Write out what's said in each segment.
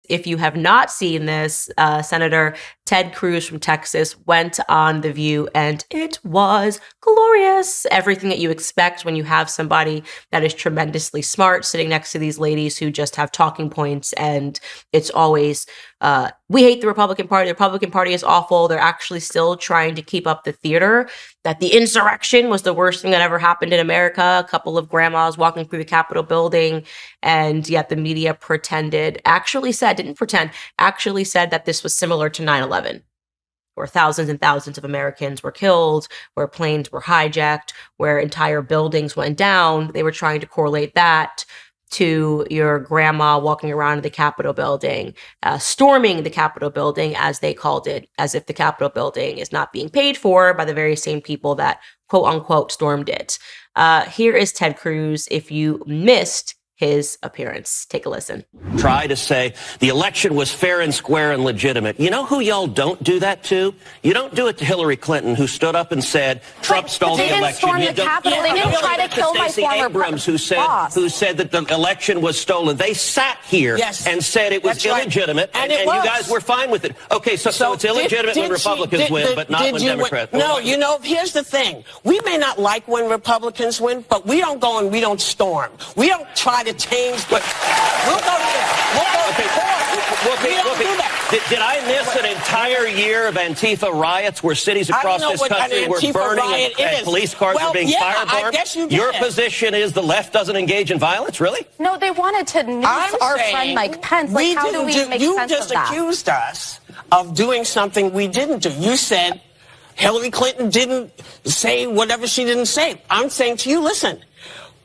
If you have not seen this, Senator Ted Cruz from Texas went on The View, and it was glorious. Everything that you expect when you have somebody that is tremendously smart sitting next to these ladies who just have talking points, and it's always, we hate the Republican Party. The Republican Party is awful. They're actually still trying to keep up the theater that the insurrection was the worst thing that ever happened in America. A couple of grandmas walking through the Capitol building, and yet the media actually said that this was similar to 9/11, where thousands and thousands of Americans were killed, where planes were hijacked, where entire buildings went down. They were trying to correlate that to your grandma walking around the Capitol building, storming the Capitol building, as they called it, as if the Capitol building is not being paid for by the very same people that, quote unquote, stormed it. Here is Ted Cruz. If you missed his appearance, take a listen. Try to say the election was fair and square and legitimate. You know who y'all don't do that to? You don't do it to Hillary Clinton, who stood up and said Trump stole the election. They didn't storm the Capitol. They didn't try to kill my former Abrams, who said that the election was stolen. They sat here and said it was illegitimate, and you guys were fine with it. Okay, so it's illegitimate when Republicans win, but not when Democrats win. No, here's the thing. We may not like when Republicans win, but we don't go and we don't storm. We don't try to change, but we'll go there. We'll go Did I miss an entire year of Antifa riots where cities across this country were burning and police cars were being firebombed? I guess you did. Your position is the left doesn't engage in violence, really? No, they wanted to noose our friend Mike Pence. Like, how do we make sense of that? You just accused us of doing something we didn't do. You said Hillary Clinton didn't say whatever she didn't say. I'm saying to you, listen.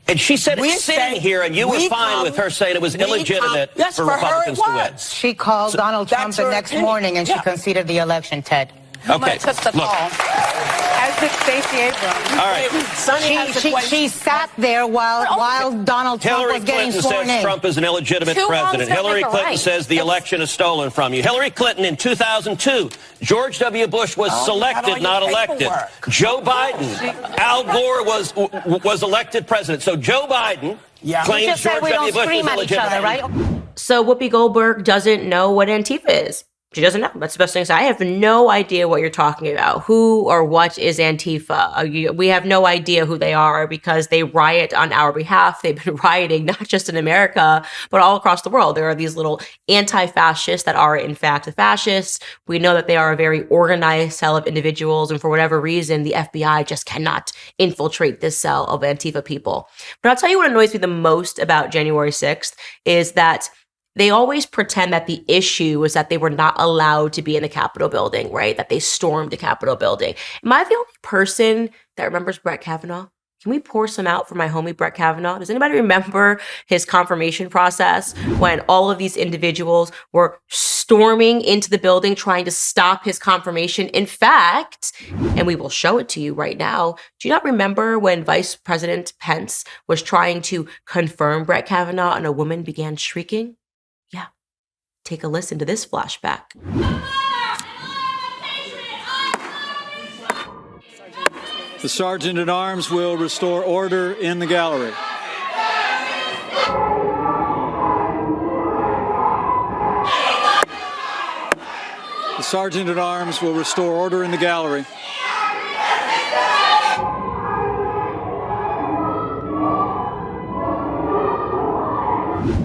And she said it's sitting here, and you were fine with her saying it was illegitimate for Republicans to win. She called Donald Trump the next morning, and she conceded the election, Ted. Okay, took the call. As did Stacey Abrams. All right. She sat there while Donald Trump was getting sworn in. Hillary Clinton says Trump is an illegitimate president. Hillary Clinton says the election is stolen from you. Hillary Clinton in 2002, George W. Bush was selected, not elected. Joe Biden, Al Gore was elected president. So Joe Biden claims George W. Bush was illegitimate. Right? So Whoopi Goldberg doesn't know what Antifa is. She doesn't know. That's the best thing to say. I have no idea what you're talking about. Who or what is Antifa? We have no idea who they are because they riot on our behalf. They've been rioting not just in America, but all across the world. There are these little anti-fascists that are, in fact, the fascists. We know that they are a very organized cell of individuals, and for whatever reason, the FBI just cannot infiltrate this cell of Antifa people. But I'll tell you what annoys me the most about January 6th is that they always pretend that the issue was that they were not allowed to be in the Capitol building, right? That they stormed the Capitol building. Am I the only person that remembers Brett Kavanaugh? Can we pour some out for my homie Brett Kavanaugh? Does anybody remember his confirmation process when all of these individuals were storming into the building trying to stop his confirmation? In fact, and we will show it to you right now, do you not remember when Vice President Pence was trying to confirm Brett Kavanaugh and a woman began shrieking? Yeah, take a listen to this flashback. The Sergeant at Arms will restore order in the gallery. The Sergeant at Arms will restore order in the gallery.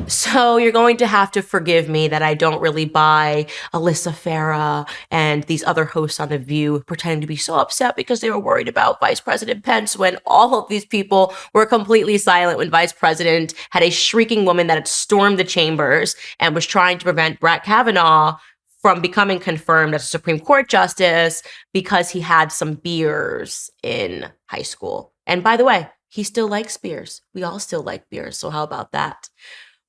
So you're going to have to forgive me that I don't really buy Alyssa Farah and these other hosts on The View pretending to be so upset because they were worried about Vice President Pence when all of these people were completely silent when Vice President had a shrieking woman that had stormed the chambers and was trying to prevent Brett Kavanaugh from becoming confirmed as a Supreme Court justice because he had some beers in high school. And by the way, he still likes beers. We all still like beers. So how about that?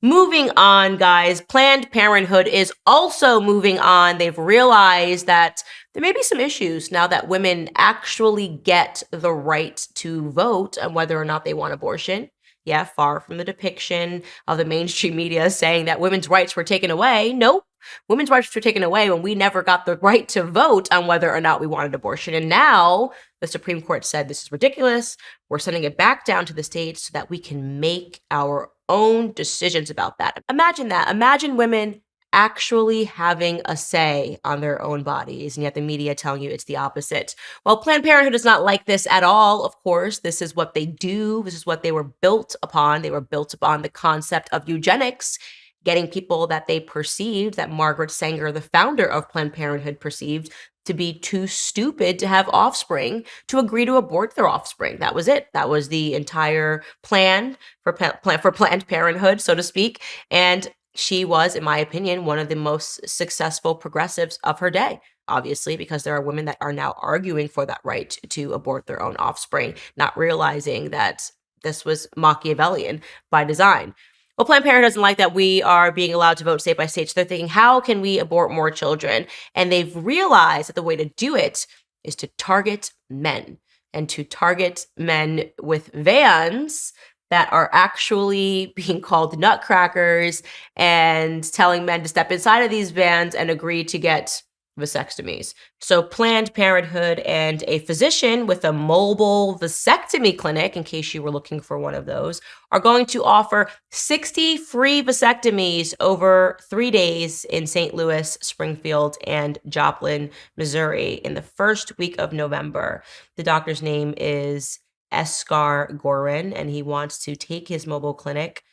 Moving on, guys, Planned Parenthood is also moving on. They've realized that there may be some issues now that women actually get the right to vote on whether or not they want abortion. Yeah, far from the depiction of the mainstream media saying that women's rights were taken away. Nope. Women's rights were taken away when we never got the right to vote on whether or not we wanted abortion. And now the Supreme Court said this is ridiculous. We're sending it back down to the states so that we can make our own decisions about that. Imagine that. Imagine women actually having a say on their own bodies, and yet the media telling you it's the opposite. Well, Planned Parenthood is not like this at all, of course. This is what they do. This is what they were built upon. They were built upon the concept of eugenics, getting people that they perceived, that Margaret Sanger, the founder of Planned Parenthood, perceived to be too stupid to have offspring, to agree to abort their offspring. That was it. That was the entire plan for Planned Parenthood, so to speak. And she was, in my opinion, one of the most successful progressives of her day, obviously, because there are women that are now arguing for that right to abort their own offspring, not realizing that this was Machiavellian by design. Well, Planned Parenthood doesn't like that we are being allowed to vote state by state. So they're thinking, how can we abort more children? And they've realized that the way to do it is to target men, and to target men with vans that are actually being called nutcrackers, and telling men to step inside of these vans and agree to get vasectomies. So Planned Parenthood and a physician with a mobile vasectomy clinic, in case you were looking for one of those, are going to offer 60 free vasectomies over 3 days in St. Louis, Springfield, and Joplin, Missouri in the first week of November. The doctor's name is Eskar Gorin, and he wants to take his mobile clinic,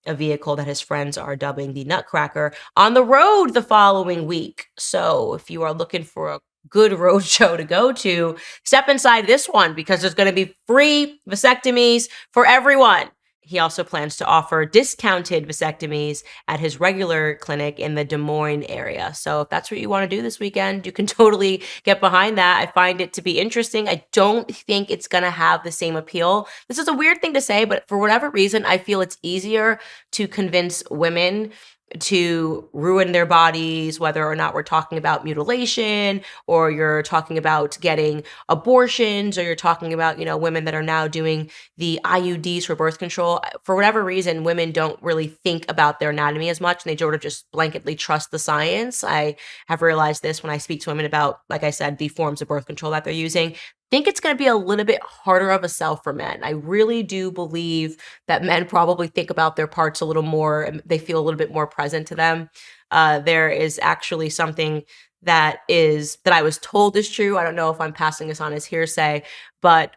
a vehicle that his friends are dubbing the Nutcracker, on the road the following week. So if you are looking for a good road show to go to, step inside this one, because there's going to be free vasectomies for everyone. He also plans to offer discounted vasectomies at his regular clinic in the Des Moines area. So if that's what you want to do this weekend, you can totally get behind that. I find it to be interesting. I don't think it's going to have the same appeal. This is a weird thing to say, but for whatever reason, I feel it's easier to convince women to ruin their bodies, whether or not we're talking about mutilation, or you're talking about getting abortions, or you're talking about, women that are now doing the IUDs for birth control. For whatever reason, women don't really think about their anatomy as much, and they sort of just blanketly trust the science. I have realized this when I speak to women about, like I said, the forms of birth control that they're using. Think it's going to be a little bit harder of a sell for men. I really do believe that men probably think about their parts a little more, and they feel a little bit more present to them. There is actually something that I was told is true. I don't know if I'm passing this on as hearsay, but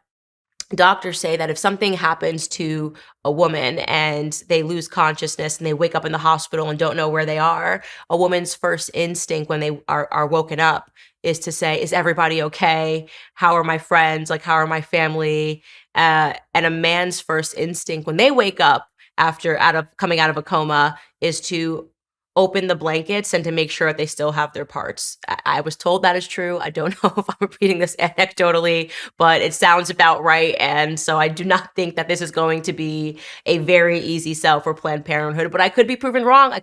doctors say that if something happens to a woman and they lose consciousness and they wake up in the hospital and don't know where they are, a woman's first instinct when they are woken up is to say, is everybody okay? How are my friends? Like, how are my family? And a man's first instinct when they wake up coming out of a coma is to open the blankets and to make sure that they still have their parts. I was told that is true. I don't know if I'm repeating this anecdotally, but it sounds about right. And so I do not think that this is going to be a very easy sell for Planned Parenthood, but I could be proven wrong.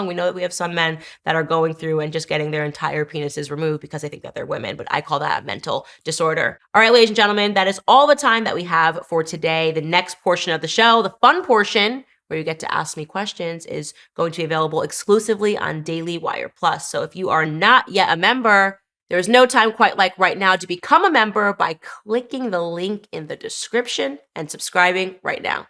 We know that we have some men that are going through and just getting their entire penises removed because they think that they're women, but I call that a mental disorder. All right, ladies and gentlemen, that is all the time that we have for today. The next portion of the show, the fun portion, where you get to ask me questions, is going to be available exclusively on Daily Wire Plus. So if you are not yet a member, there is no time quite like right now to become a member by clicking the link in the description and subscribing right now.